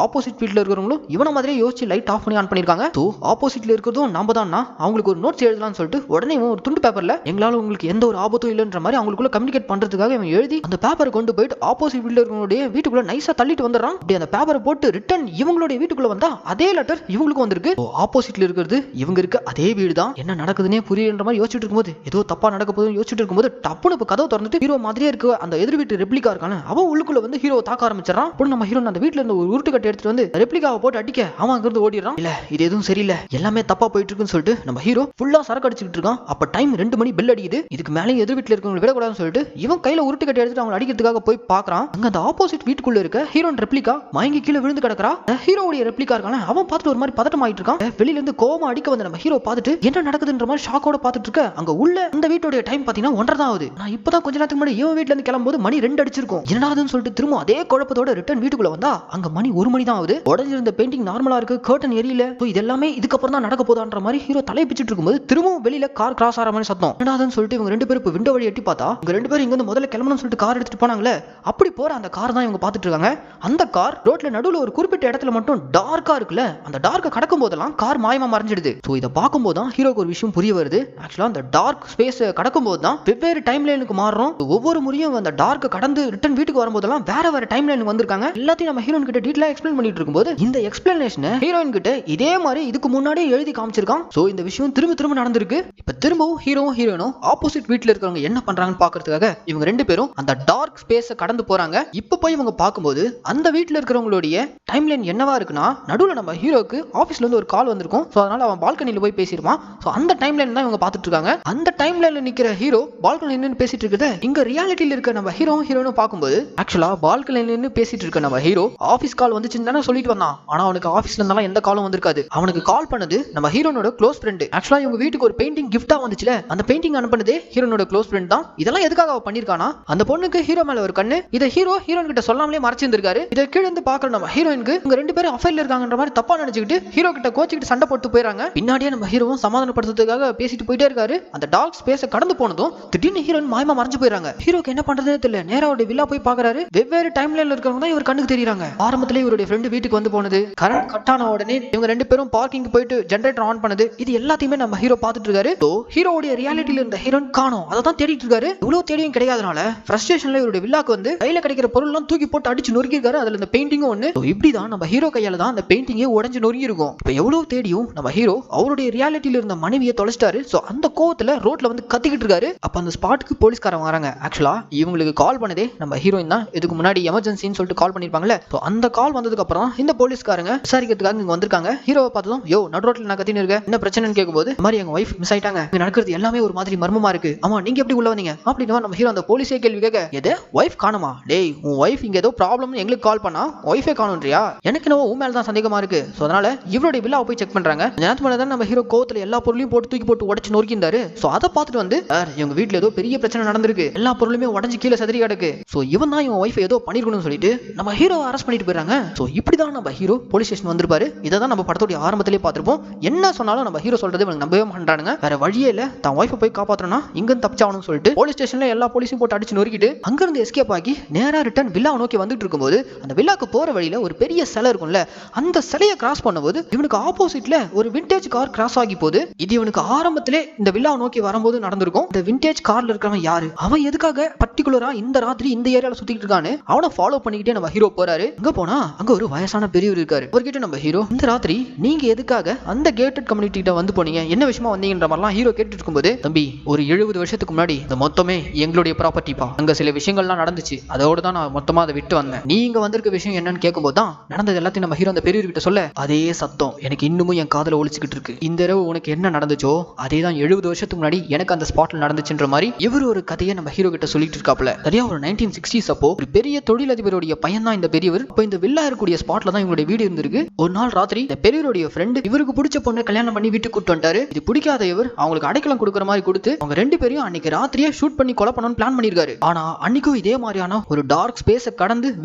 ஆப்போசிட் வீட்ல இருக்கிறவங்களும் இவன மாதிரியே யோசிச்சு லைட் ஆஃப் பண்ணி ஆன் பண்ணிருக்காங்க. சோ ஆப்போசிட்ல இருக்கிறதும் நாம தான்னா அவங்களுக்கு ஒரு நோட்ஸ் எழுதலாம்னு சொல்லிட்டு உடனே ஒரு துண்டு பேப்பர்ல எங்களால உங்களுக்கு எந்த ஒரு ஆபத்தும் இல்லைன்ற மாதிரி அவங்களுக்குள்ள கம்யூனிகேட் பண்றதுக்காக இவன் எழுதி அந்த பேப்பரை கொண்டு போயிட்டு ஆப்போசிட் வீட்ல இருக்கிறவங்களுடைய வீட்டுக்குள்ள நைஸா தள்ளிட்டு வந்துடுறான். அப்படி அந்த பேப்பரை போட்டு ரிட்டர்ன் இவங்களுடைய வீட்டுக்குள்ள வந்தா அதே லெட்டர் இவங்களுக்கு வந்திருக்கு. ஆப்போசிட்ல இருக்கிறது இவங்க இருக்க அதே வீடு தான். என்ன நடக்குதுன்னே புரியன்ற மாதிரி யோசிச்சுட்டு இருக்கும்போது ஏதோ தப்பா நடக்க போதும் யோசிச்சுட்டு இருக்கும்போது டப்புனு இப்ப கதவை திறந்துட்டு ஹீரோ மாதிரியே இருக்க அந்த எதிர் வீட்டு ரெப்ளிகா இருக்கான அவன் உள்ளுக்குள்ள வந்து ஹீரோ தாக்க ஆரம்பிச்சிடறான். அப்போ நம்ம ஹீரோ அந்த வீட்டுல இருந்த ஒரு உருட்டு கட்டை எடுத்துட்டு வந்து ரெப்ளிகாவை போட்டு அடிக்க அவன் அங்கிருந்து ஓடிடுறான். இல்ல இது எதுவும் சரியில்லை, எல்லாமே தப்பா போயிட்டு இருக்குன்னு சொல்லிட்டு நம்ம ஹீரோ ஃபுல்லா சரக்கு அடிச்சுட்டு இருக்கான். அப்ப டைம் 2 மணி பெல் அடிக்குது. இதுக்கு மேலே எதிர் வீட்டுல இருக்கவங்க விடக்கூடாதுன்னு சொல்லிட்டு இவன் கையில உருட்டு கட்டை எடுத்துட்டு அவங்க அடிக்கிறதுக்காக போய் பாக்குறான். அங்க அந்த ஆப்போசிட் வீட்டுக்குள்ள இருக்க ஹீரோன் ரெப்ளிகா மயங்கி கீழே விழுந்து கிடக்குறா. ஹீரோவுடைய ரெப்ளிகா இருக்கான அவன் பார்த்துட்டு ஒரு மாதிரி பதட்டம் ஆயிட்டு இருக்கான். வெளியில இருந்து கோவமா அடிக்க வந்த நம்ம ஹீரோ பார்த்துட்டு என்ன நடக்குதுன்ற மாதிரி ஷாக்கோட பார்த்துட்டு இருக்க. அங்க உள்ள அந்த வீட்டோட டைம் பாத்தீங்கன்னா 1:30 தான் ஆகுது. நான் இப்பதான் கொஞ்ச நேரத்துக்கு முன்னாடி இவன் வீட்டுல இருந்து கிளம்பும்போது மணி 2 அடிச்சிருக்கும். என்னடாதுன்னு சொல்லிட்டு திரும்ப அதே குழப்பத்தோட ரிட்டர்ன் வீட்டுக்குள்ள வந்தா அங்க மணி 1 மணி தான் ஆகுது. உடஞ்சிருந்த பெயிண்டிங் நார்மலா இருக்கு, கர்டன் எரியல. இது எல்லாமே இதுக்கப்புறம் தான் நடக்க போதான்ற மாதிரி ஹீரோ தலை பிச்சிட்டு இருக்கும்போது திரும்பவும் வெளியில கார் கிராஸ் ஆற மாதிரி சத்தம். என்னடாதுன்னு சொல்லிட்டு இவங்க 2 பேரும் இப்ப விண்டோ வழி எட்டி பார்த்தா இவங்க 2 பேரும் இங்க வந்து முதல்ல கிளம்பணும்னு சொல்லிட்டு கார் எடுத்துட்டு போனாங்களே அப்படி போற அந்த கார் தான் இவங்க பார்த்துட்டு இருக்காங்க. அந்த கார் ரோட்ல நடுவுல ஒரு குறிப்பிட்ட இடத்துல மட்டும் டார்க்கா இருக்குல்ல, அந்த டார்க்க கடக்கும் போதெல்லாம் கார் மாயமா மறைஞ்சிடுது. சோ இத பாக்கும்போது தான் ஹீரோக்கு ஒரு விஷயம் புரிய வருது. ஆக்சுவலா அந்த டார்க் ஸ்பேஸ் கடக்கும் போது தான் வெவ்வேறு டைம் லைனுக்கு மாறுறோம். ஒவ்வொரு முறையும் அந்த டார்க்க கடந்து ரிட்டர்ன் வீட்டுக்கு வரும்போதெல்லாம் வேற வேற டைம் லைனுக்கு வந்திருக்காங்க. எல்லாத்தையும் நம்ம ஹீரோயின் கிட்ட டீடைலா எக்ஸ்பிளைன் பண்ணிட்டு இருக்கும்போது இந்த எக்ஸ்பிளனேஷனை ஹீரோயின் கிட்ட இதே மாதிரி இதுக்கு முன்னாடியே எழுதி காமிச்சிருக்கான். சோ இந்த விஷயம் திரும்ப திரும்ப நடந்திருக்கு. இப்ப திரும்பவும் ஹீரோவும் ஹீரோயினும் ஆப்போசிட் வீட்ல இருக்கிறவங்க என்ன பண்றாங்கன்னு பாக்குறதுக்காக இவங்க 2 பேரும் அந்த டார்க் ஸ்பேஸ கடந்து போறாங்க. இப்ப போய் இவங்க பாக்கும்போது அந்த வீட்ல இருக்கிறவங்களுடைய டைம் லைன் என்னவா இருக்குன்னா நடுவுல நம்ம ஹீரோக்கு ஆபீஸ்ல இருந்து ஒரு கால் வந்திருக்கும். சோ அதனால அவன் பால்கனில போய் பேசிருப்பான். சோ அந்த டைம் லைன் தான் இவங்க பாத்துட்டு இருக்காங்க. அந்த டைம் லைன்ல நிக்கிற ஹீரோ பால்கனில நின்னு பேசிட்டு இருக்கத இங்க ரியாலிட்டில இருக்க நம்ம ஹீரோவும் ஹீரோயினும் பாக்கும்போது ஆக்சுவலா பால்கனில நின்னு பேசிட்டு இருக்க நம்ம ஹீரோ ஆபீஸ் கால் வந்துச்சுன்னு தானே சொல்லிட்டு வந்தான். ஆனா அவனுக்கு ஆபீஸ்ல இருந்தாலும் எந்த காலும் வந்திருக்காது. அவனுக்கு கால் பண்ணது நம்ம ஹீரோனோட க்ளோஸ் ஃப்ரெண்ட். ஆக்சுவலா இவங்க வீட்டுக்கு ஒரு பெயிண்டிங் கிஃப்டா வந்துச்சுல, அந்த பெயிண்டிங் அனுப்புனதே ஹீரோனோட க்ளோஸ் ஃப்ரெண்ட் தான். இதெல்லாம் எதுக்காக அவ பண்ணிருக்கானா அந்த பொண்ணுக்கு ஹீரோ மேல ஒரு கண்ணு. இத ஹீரோ ஹீரோயின் கிட்ட சொல்லாமலே மறைச்சிருந்திருக்காரு. இத கீழ இருந்து பாக்குற நம்ம ஹீரோயினுக்கு இவங்க 2 பேரும் அஃபைர்ல இருக்காங்கன்ற மாதிரி தப்பா நினைச்சுக்கிட்டு ஹீரோ கிட்ட கோச்சிக்கிட்டு சண்டை போட்டு போயிறாங்க. பின்னாடியே நம்ம ஹீரோவும் சமாதானப்படுத்துறதுக்காக பேசிட்டு போயிட்டே இருக்காரு. அந்த டார்க் ஸ்பேஸ கடந்து போனதும் திடீர்னு ஹீரோயின் மாயமா மறைஞ்சு போயிறாங்க. ஹீரோக்கு என்ன பண்றதுன்னு தெரியல. நேரா அவருடைய வில்லா போய் பாக்குறாரு. வெவ்வேறு டைம் லைன்ல இருக்கவங்க தான் இவர் கண்ணுக்கு தெரியுறாங்க. ஆரம்பத்திலே இவருடைய ஃப்ரெண்ட் வீட்டுக்கு வந்து போனது, கரண்ட் கட் ஆன உடனே இவங்க 2 பேரும் பார்க்கிங் போயிட்டு ஜெனரேட்டர் ஆன் பண்ணது, இது எல்லாத்தையுமே நம்ம ஹீரோ பாத்துட்டு இருக்காரு. சோ ஹீரோவுடைய ரியாலிட்டில இருந்த ஹீரோயின் காணோம். அதை தான் தேடிட்டு இருக்காரு. இவ்வளவு தேடியும் கிடையாதனால ஃப்ரஸ்ட்ரேஷன்ல இவருடைய வில்லாக்கு வந்து கையில கிடைக்கிற பொருள் எல்லாம் தூக்கி போட்டு அடிச்சு நொறுக்கி இருக்காரு. அதுல இந்த பெயிண்டிங்கும் ஒண்ணு. இப்படிதான் நம்ம ஹீரோ கையால தான் அந்த பெயிண்டிங்கே உடைஞ்சு நொறுங்கி இருக்கும். இப்ப எவ்வளவு தேடியும் நம்ம ஹீரோ அவருடைய ரியாலிட்டில இருந்த மனைவியை தொலைச்சிட்டாரு. சோ அந்த கோவத்துல ரோட்ல வந்து கத்திக்கிட்டு இருக்காரு. அப்ப அந்த ஸ்பாட்டுக்கு போலீஸ்காரங்க வராங்க. ஆக்சுவலா இவங்களுக்கு கால் பண்ணதே நம்ம ஹீரோயின் தான். இதுக்கு முன்னாடி எமர்ஜென்சின்னு சொல்லிட்டு கால் பண்ணிருப்பாங்கல்ல. சோ அந்த கால் வந்ததுக்கு அப்புறம் இந்த போலீஸ்காரங்க விசாரிக்கிறதுக்காக இங்க வந்திருக்காங்க. ஹீரோவை பார்த்ததும் யோ நடு ரோட்ல நான் கத்தின்னு இருக்கேன், என்ன பிரச்சனைன்னு கேட்கும்போது இந்த மாதிரி எங்க வைஃப் மிஸ் ஆயிட்டாங்க, இங்க நடக்கிறது எல்லாமே ஒரு மாதிரி மர்மமா இருக்கு, ஆமா நீங்க எப்படி உள்ள வந்தீங்க அப்படின்னு நம்ம ஹீரோ அந்த போலீஸே கேள்வி கேட்க, எது வைஃப் காணுமா, டேய் உன் வைஃப் இங்க ஏதோ ப்ராப்ளம் எங்களுக்கு கால் பண்ணா வைஃபே காணும்ன்றியா, எனக்கு என்னவோ உன் மேல தான் சந்தேகமா இருக்கு. சோ அதனால இவருடைய வில்லாவை போய் செக் பண்றாங்க. நேரத்து மேல தான் நம்ம ஹீரோ கோவத்துல எல்லா பொருளையும் போட்டு தூக்கி போட்டு உடைச்சு நொறுக்கிந்தாரு. சோ அதை பார்த்துட்டு வந்து சார் இவங்க வீட்டுல ஏதோ பெரிய பிரச்சனை நடந்திருக்கு, எல்லா பொருளுமே உடஞ்சு கீழே சதுரி கிடக்கு, சோ இவன் தான் இவன் வைஃப் ஏதோ பண்ணிருக்கணும்னு சொல்லிட்டு நம்ம ஹீரோ அரெஸ்ட் பண்ணிட்டு போயிறாங்க. சோ இப்படிதான் நம்ம ஹீரோ போலீஸ் ஸ்டேஷன் வந்திருப்பாரு. இதை தான் நம்ம படத்தோட ஆரம்பத்திலே பார்த்திருப்போம். என்ன சொன்னாலும் நம்ம ஹீரோ சொல்றது இவங்க நம்பவே மாட்டானுங்க. வேற வழியே இல்ல, தான் வைஃபை போய் காப்பாற்றணும்னா இங்க தப்பிச்சாகணும்னு சொல்லிட்டு போலீஸ் ஸ்டேஷன்ல எல்லா போலீஸும் போட்டு அடிச்சு நொறுக்கிட்டு அங்க இருந்து எஸ்கேப் ஆகி நேரா ரிட்டர்ன் வில்லா நோக்கி வந்துட்டு இருக்கும்போது அந்த வில்லாக்கு போற வழியில ஒரு பெரிய சிலை இருக்கும்ல, அந்த சிலையை கிராஸ் பண்ணும்போது இவனுக்கு ஆப்போசிட்ல ஒரு விண்டேஜ் கார் கிராஸ் ஆகி போகுது. இது இவனுக்கு ஆரம்பத்திலே இந்த வில்லா நோக்கி வரும்போது நடந்திருக்கும். இந்த விண்டேஜ் கார்ல இருக்கிறவன் யாரு, அவன் எதுக்காக பர்டிகுலரா இந்த ராத்திரி இந்த ஏரியால சுத்திட்டு இருக்கான்னு அவனை ஃபாலோ பண்ணிக்கிட்டே நம்ம ஹீரோ போறாரு. அங்க போனா அங்க ஒரு வயசான பெரியவர் இருக்காரு. அவர்கிட்ட நம்ம ஹீரோ இந்த ராத்திரி நீங்க எதுக்காக அந்த கேட்டட் கம்யூனிட்டி கிட்ட வந்து போனீங்க, என்ன விஷயமா வந்தீங்கன்ற மாதிரிலாம் ஹீரோ கேட்டுட்டு இருக்கும்போது, தம்பி ஒரு 70 வருஷத்துக்கு முன்னாடி இந்த மொத்தமே எங்களுடைய ப்ராப்பர்ட்டிப்பா, அங்க சில விஷயங்கள்லாம் நடந்துச்சு, அதோட தான் நான் மொத்தமா அதை விட்டு வந்தேன், நீங்க வந்திருக்க விஷயம் என்னன்னு கேட்கும்போது தான் நடந்தது எல்லாத்தையும் நம்ம ஹீரோ அந்த பெரியவர்கிட்ட சொல்ல, அதே சத்தம் எனக்கு இன்னமும் என் காதுல ஒலிச்சுக்கிட்டு இருக்கு, இந்த இரவு உனக்கு என்ன நடந்துச்சோ அதே தான் 70 வருஷத்துக்கு முன்னாடி எனக்கு அந்த ஸ்பாட்ல நடந்துச்சுன்ற மாதிரி இவர் ஒரு கதையை நம்ம ஹீரோ கிட்ட சொல்லிட்டு இருக்காப்ல. சரியா ஒரு 1960s அப்போ ஒரு பெரிய தொழிலதிபருடைய பையன் தான் இந்த பெரியவர். இப்போ இந்த வில்லா இருக்கக்கூடிய ஸ்பாட்ல தான் இவங்களுடைய வீடு இருந்திருக்கு. ஒரு நாள் ராத்திரி இந்த பெரியவருடைய ஃப்ரெண்ட் இவருக்கு பிடிச்ச பொண்ணை கல்யாணம் பண்ணி வீட்டுக்கு கூட்டு வந்துட்டாரு. இது பிடிக்காத இவர் அவங்களுக்கு அடைக்கலம் கொடுக்குற மாதிரி கொடுத்து அவங்க 2 பேரையும் அன்னைக்கு ராத்திரியே ஷூட் பண்ணி கொலை பண்ணணும்னு பிளான் பண்ணிருக்காரு. ஆனா அன்னைக்கும் இதே மாதிரியான ஒரு டார்க் ஸ்பேஸை கடந்து கடந்து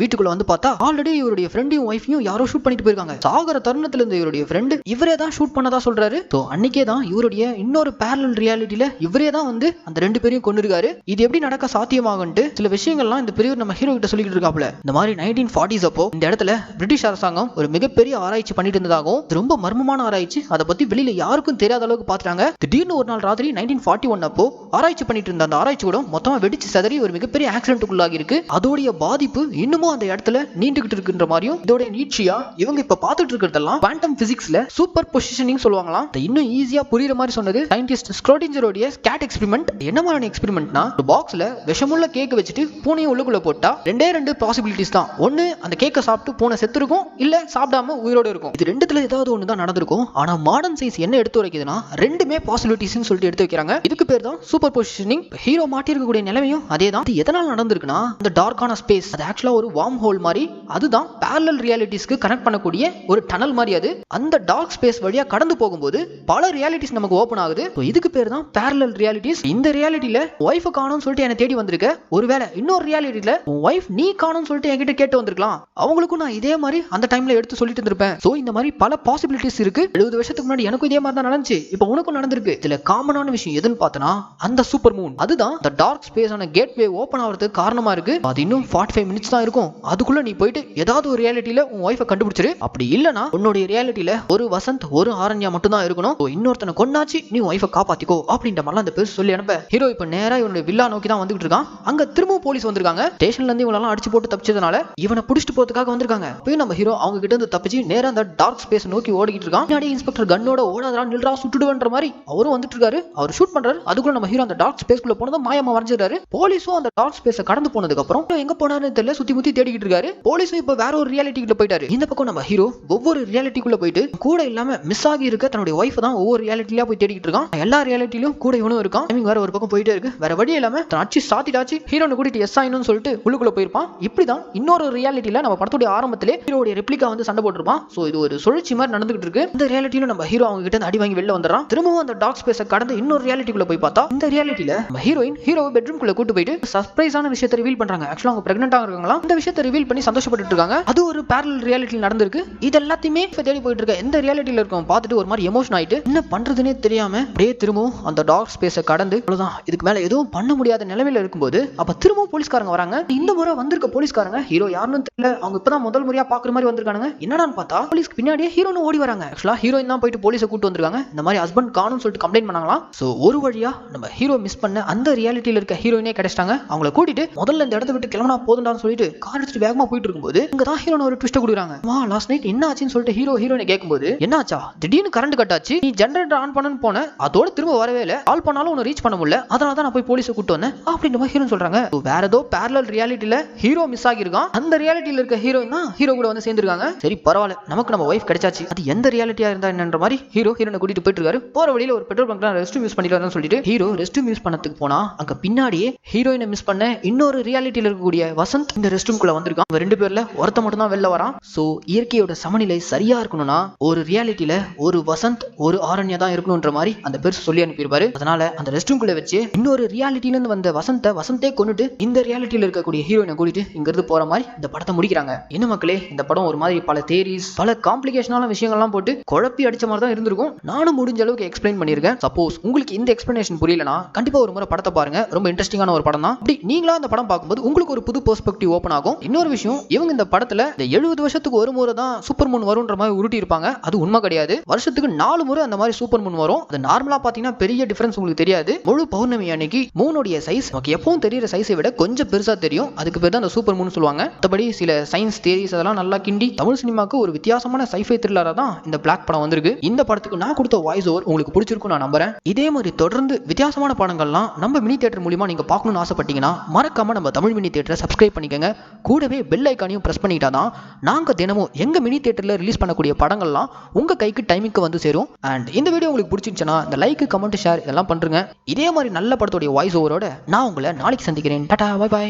வீட்டுக்குள்ள வந்து பார்த்தா ஆல்ரெடி இவருடைய ஃப்ரெண்டையும் ஒய்ஃபையும் யாரோ ஷூட் பண்ணிட்டு போயிருக்காங்க. சாகர தருணத்துல இருந்த இவருடைய ஃப்ரெண்டு இவரே தான் ஷூட் பண்ணதா சொல்றாரு. சோ அன்னைக்கே தான் இவருடைய இன்னொரு பேரலல் ரியாலிட்டில இவரே தான் வந்து அந்த 2 பேரையும் கொண்டிருக்காரு. இது எப்படி நடக்க சாத்தியமாகும்ட்டு சில விஷயங்கள்லாம் இந்த பெரியவர் நம்ம ஹீரோ கிட்ட சொல்லிட்டு இருக்காப்ல. இந்த மாதிரி 1940s அப்போ இந்த இடத்துல பிரிட்டிஷ் அரசாங்கம் ஒரு மிகப்பெரிய ஆராய்ச்சி பண்ணிட்டு இருந்ததாகவும் ரொம்ப மர்மமான ஆராய்ச்சி, அதை பத்தி வெளியில யாருக்கும் தெரியாத அளவுக்கு பாத்துட்டாங்க. திடீர்னு ஒரு நாள் ராத்திரி 1941 அப்போ ஆராய்ச்சி பண்ணிட்டு இருந்த அந்த ஆராய்ச்சி கூட மொத்தமா வெடிச்சு செதறி ஒரு மிகப்பெரிய ஆக்சிடென்ட்டுக்குள்ளாகி இருக்கு. அதோடைய பாதிப்பு இன்னமும் அந்த இடத்துல நீண்டுகிட்டு இருக்குன்ற மாதிரியும் இதோட நீட்சியா இவங்க இப்ப பாத்துட்டு இருக்கிறதெல்லாம் குவாண்டம் பிசிக்ஸ்ல சூப்பர் பொசிஷனிங் சொல்லுவாங்களாம். இன்னும் ஈஸியா புரியுற மாதிரி சொன்னது சயின்டிஸ்ட் ஸ்க்ரோடிஞ்சரோட கேட் எக்ஸ்பெரிமெண்ட். என்ன மாதிரி எக்ஸ்பெரிமெண்ட்னா, ஒரு பாக்ஸ்ல விஷமுள்ள கேக் வச்சுட்டு பூனையை உள்ளுக்குள்ள போட்டா 2 பாசிபிலிட்டிஸ் தான். ஒன்னு அந்த கேக்கை சாப்பிட்டு பூனை செத்து இருக்கும், இல்ல சாப்பிடாம உயிரோட இருக்கும். இது ரெண்டுத்துல ஏதாவது ஒன்று தான் நடந்திருக்கும். ஆனா மாடர்ன் சயின்ஸ் என்ன எடுத்து வைக்குதுன்னா 2மே பாசிபிலிட்டிஸ்னு சொல்லிட்டு எடுத்து வைக்கிறாங்க. இதுக்கு பேர் தான் சூப்பர் பொசிஷனிங். ஹீரோ மாட்டி இருக்கக்கூடிய நிலைமையும் அதே தான். இது எதனால நடந்திருக்குன்னா, இந்த டார்க்கான ஸ்பேஸ் அது ஆக்சுவலா ஒரு வார்ம் ஹோல் மாதிரி, அதுதான் பேரலல் ரியாலிட்டிஸ்க்கு கனெக்ட் பண்ணக்கூடிய ஒரு டனல் மாதிரி. அது அந்த டார்க் ஸ்பேஸ் வழியா கடந்து போகும்போது பல ரியாலிட்டிஸ் நமக்கு ஓபன் ஆகுது. இதுக்கு பேர் தான் பேரலல் ரியாலிட்டிஸ். இந்த ரியாலிட்டில ஒய்ஃப் காணோம்னு சொல்லிட்டு என்ன தேடி வந்திருக்க, ஒருவேளை இன்னொரு ரியாலிட்டில ஒய்ஃப் நீ காணோம்னு சொல்லிட்டு என்கிட்ட கேட்டு வந்திருக்கலாம். அவங்களுக்கும் நான் இதே மாதிரி அந்த டைம்ல எடுத்து சொல்லிட்டு இருந்திருப்பேன். சோ இந்த மாதிரி பல பாசிபிலிட்டிஸ் இருக்கு. 70 வருஷத்துக்கு முன்னாடி எனக்கும் இதே மாதிரி தான் நடந்துச்சு, இப்போ உனக்கும் நடந்திருக்கு. இதுல காமனான விஷயம் எதுன்னு பார்த்தனா, அந்த சூப்பர் மூன் அதுதான் அந்த டார்க் ஸ்பேஸான கேட்வே ஓபன் ஆகிறதுக்கு காரணமா இருக்கு. அது இன்னும் 45 மினிட்ஸ் தான் இருக்கும். அதுக்குள்ள நீ போயிட்டு ஏதாவது ஒரு ரியாலிட்டில உன் ஒய்ஃபை கண்டுபிடிச்சிரு. அப்படி இல்லனா உன்னுடைய ரியாலிட்டில ஒரு வசந்த் ஒரு ஆரண்யா மட்டும் தான் இருக்கணும். இன்னொருத்தனை கொன்னாச்சு நீ ஒய்ஃபை காப்பாத்திக்கோ அப்படின்ற மாதிரிலாம் அந்த பேர் சொல்லி அனுப்ப ஹீரோ இப்ப நேரா இவனுடைய வில்லா நோக்கி தான் வந்துட்டு இருக்கான். அங்க திரும்பவும் போலீஸ் வந்திருக்காங்க. ஸ்டேஷன்ல இருந்து இவங்க எல்லாம் அடிச்சு போட்டு தப்பிச்சதுனால இவனை புடிச்சிட்டு போறதுக்காக வந்திருக்காங்க. போய் நம்ம ஹீரோ அவங்க கிட்ட இருந்து தப்பிச்சு நேரா அந்த டார்க் ஸ்பேஸ் நோக்கி ஓடிக்கிட்டு இருக்கான். பின்னாடி இன்ஸ்பெக்டர் கன்னோட ஓடாதடா நில்றா சுட்டுடுவன்ற மாதிரி அவரும் வந்துட்டு இருக்காரு. அவர் ஷூட் பண்றாரு. அதுக்குள்ள நம்ம ஹீரோ அந்த டார்க் ஸ்பேஸ்க்குள்ள போனதும் மாயமா வரைஞ்சிட்டாரு. போலீஸும் அந்த டார்க் ஸ்பேஸை கடந்து போனதுக்கு அப்புறம் எங்க போனாருன்னு தெரியல, சுத்தி முத்தி தேடிக்கிட்டு இருக்காரு. போலீஸும் இப்ப வேற ஒரு ரியாலிட்டிக்குள்ள போயிட்டாரு. இந்த பக்கம் நம்ம ஹீரோ ஒவ்வொரு ரியாலிட்டிக்குள்ள போயிட்டு கூட இல்லாம மிஸ் ஆகி இருக்க தன்னுடைய ஒய்ஃப் தான் ஒவ்வொரு ரியாலிட்டியா போய் தேடிக்கிட்டு இருக்கான். எல்லா ரியாலிட்டிலும் கூட இவனும் இருக்கான். வேற ஒரு பக்கம் போயிட்டே இருக்கு. வேற வழி இல்லாம அடிச்சு சாத்திட்டாச்சு ஹீரோனை கூட்டிட்டு எஸ் ஆயினும்னு சொல்லிட்டு உள்ளுக்குள்ள போயிருப்பான். இப்படிதான் இன்னொரு ரியாலிட்டில நம்ம படத்துடைய ஆரம்பத்திலே ஹீரோடைய ரெப்ளிகா வந்து சண்டை போட்டுருப்பான். சோ இது ஒரு சுழற்சி மாதிரி நடந்துகிட்டு இருக்கு. இந்த ரியாலிட்டில நம்ம ஹீரோ அவங்க கிட்ட அடி வாங்கி வெளில வந்துறான். திரும்பவும் அந்த டார்க் ஸ்பேஸை கடந்து இன்னொரு ரியாலிட்டிக்குள்ள போய் பார்த்தா இந்த ரியாலிட்டில நம்ம ஹீரோயின் ஹீரோவை பெட்ரூம்குள்ள கூட்டு போயிட்டு சர்ப்ரைஸான விஷயத்தை ரிவீல் பண்றாங்க. ஆக்சுவலா அவங்க பிரெக்னென்ட்டா இருக்காங்களா, இந்த விஷயத்தை ரிவீல் பண்ணி சந்தோஷப்பட்டு இருக்காங்க. அது ஒரு பேரலல் ரியாலிட்டில நடந்திருக்கு. இது எல்லாத்தையுமே தேடி போயிட்டு இருக்க எந்த ரியாலிட்டில இருக்கோம் பார்த்துட்டு ஒரு மாதிரி எமோஷன் ஆயிட்டு என்ன பண்றதுன்னே தெரியாம அப்படியே திரும்பவும் அந்த டார்க் ஸ்பேஸை கடந்து அவ்வளவுதான் இதுக்கு மேல எதுவும் பண்ண முடியாத நிலைமையில இருக்கும்போது அப்ப திரும்பவும் போலீஸ்காரங்க வராங்க. இந்த முறை வந்திருக்க போலீஸ்காரங்க ஹீரோ யாருன்னு தெரியல. அவங்க இப்பதான் முதல் முறையா பாக்குற மாதிரி வந்திருக்காங்க. என்னடான்னு பார்த்தா போலீஸ்க்கு பின்னாடியே ஹீரோன்னு ஓடி வராங்க. ஆக்சுவலா ஹீரோயின் தான் போயிட்டு போலீஸை கூட்டு வந்திருக்காங்க. இந்த மாதிரி ஹஸ்பண்ட் காணும் சொல்லிட்டு கம்ப்ளைண்ட் பண்ணாங்களாம். சோ ஒரு வழியா நம்ம ஹீரோ மிஸ் பண்ண அந்த ரியாலிட்டியில இருக்க ஹீரோயினே கிடைச்சிட்டாங்க. அவங்கள கூட்டிட்டு முதல்ல இந்த இடத்தை விட்டு கிளம்பினா போதும்டான்னு சொல்லிட்டு கார் எடுத்துட்டு வேகமா போயிட்டு இருக்கும்போது இங்க தான் ஹீரோன் ஒரு ட்விஸ்ட் கொடுக்குறாங்க. வா லாஸ்ட் நைட் என்ன ஆச்சுன்னு சொல்லிட்டு ஹீரோயினை கேட்கும்போது என்ன ஆச்சா, திடீர்னு கரண்ட் கட் ஆச்சு, நீ ஜெனரேட்டர் ஆன் பண்ணன்னு போன, அதோட திரும்ப வரவே இல்லை, கால் பண்ணாலும் உன்னை ரீச் பண்ண முடியல, அதனால தான் நான் போய் போலீஸை கூட்டு வந்தேன் அப்படின்ற மாதிரி ஹீரோன் சொல்றாங்க. வேற ஏதோ பேரலல் ரியாலிட்டியில ஹீரோ மிஸ் ஆகிருக்கான். அந்த ரியாலிட்டியில இருக்க ஹீரோயின் தான் ஹீரோ கூட வந்து சேர்ந்திருக்காங்க. சரி பரவாயில்ல, நமக்கு நம்ம வைஃப் கிடைச்சாச்சு. அது எந்த ரியாலிட்டியா இருந்தா என்னன்ற மாதிரி ஹீரோனை கூட்டிட்டு போயிட்டு இருக்காரு. போற வழியில ஒரு பெட்ரோல் பங்க்ல ரெஸ்ட் ரூம் யூஸ் பண்ணிட்டு வரணும்னு சொல்லிட்டு ஹீரோ ரெஸ்ட் ரூம் யூஸ் பண்ணதுக்கு போனா அங்க பின்னாடியே ஹீரோயினை மிஸ் பண்ண இன்னொரு ரியாலிட்டியில இருக்கக்கூடிய வசந்த் இந்த ரெஸ்ட் ரூம்குள்ள வந்திருக்கான். 2 பேர்ல ஒருத்த மட்டும் தான் வெளில வரான். சோ இயற்கையோட சமநிலை சரியா இருக்கணும்னா ஒரு ரியாலிட்டியில ஒரு வசந்த் ஒரு ஆரண்யா தான் இருக்கணும்ன்ற மாதிரி அந்த பேர் சொல்லி அனுப்பியிருப்பாரு. அதனால அந்த ரெஸ்ட் ரூம்குள்ள வச்சு இன்னொரு ரியாலிட்டியில இருந்து வந்த வசந்தே கொண்டுட்டு இந்த ரியாலிட்டியில இருக்கக்கூடிய ஹீரோயினை கூட்டிட்டு இங்க இருந்து போற மாதிரி இந்த படத்தை முடிக்கிறாங்க. என்ன மக்களே, இந்த படம் ஒரு மாதிரி பல தேரிஸ் பல காம்ப்ளிகேஷனான விஷயங்கள்லாம் போட்டு குழப்பி அடிச்ச மாதிரி தான் இருந்திருக்கும். நானும் முடிஞ்ச அளவுக்கு எக்ஸ்பிளைன் பண்ணிருக்கேன். சப்போஸ் உங்களுக்கு இந்த எக்ஸ்பிளனேஷன் புரியலனா கண்டிப்பா ஒரு முறை படத்தை பாருங்க. ரொம்ப இன்ட்ரெஸ்டிங்கான ஒரு படம் தான். அப்படி நீங்களா அந்த படம் பார்க்கும்போது உங்களுக்கு ஒரு புது பெர்ஸ்பெக்டிவ் ஓபன் ஆகும். இன்னொரு விஷயம், இவங்க இந்த படத்துல இந்த 70 வருஷத்துக்கு ஒரு முறை தான் சூப்பர் மூன் வரும்ன்ற மாதிரி உருட்டி இருப்பாங்க. அது உண்மை கிடையாது. வருஷத்துக்கு 4 முறை அந்த மாதிரி சூப்பர் மூன் வரும். அது நார்மலா பாத்தீங்கன்னா பெரிய டிஃபரன்ஸ் உங்களுக்கு தெரியாது. முழு பௌர்ணமி அன்னைக்கு மூனுடைய சைஸ் நமக்கு எப்பவும் தெரியுற சைஸை விட கொஞ்சம் பெருசா தெரியும். அதுக்கு பேர் தான் அந்த சூப்பர் மூன் சொல்லுவாங்க. மற்றபடி சில சயின்ஸ் தியரிஸ் அதெல்லாம் நல்லா கிண்டி தமிழ் சினிமாக்கு ஒரு வித்தியாசமான சைஃபை த்ரில்லரா தான் இந்த பிளாக் படம் வந்திருக்கு. இந்த படத்துக்கு நான் கொடுத்த வாய்ஸ் ஓவர் உங்களுக்கு பிடிச்சிருக்கும் நான் நம்புறேன். இதே மாதிரி தொடர்ந்து வித்தியாசமான படங்கள்லாம் நம்ம மினி தியேட்டர் மூலமா நீங்க பார்க்கணும்னு ஆசைப்பட்டீங்கன்னா மறக்காம நம்ம தமிழ் மினி தியேட்டரை சப்ஸ்கிரைப் பண்ணிக்கங்க. கூடவே பெல் ஐகானையும் பிரஸ் பண்ணிட்டாதான் நாங்க தினமும் எங்க மினி தியேட்டர்ல ரிலீஸ் பண்ணக்கூடிய படங்கள்லாம் உங்க கைக்கு டைமிங்க்கு வந்து சேரும். அண்ட் இந்த வீடியோ உங்களுக்கு பிடிச்சிருந்துச்சுன்னா இந்த லைக் கமெண்ட் ஷேர் இதெல்லாம் பண்றேங்க. இதே மாதிரி நல்ல படத்துடைய வாய்ஸ் ஓவரோட நான் உங்களை நாளைக்கு சந்திக்கிறேன். Tata bye by.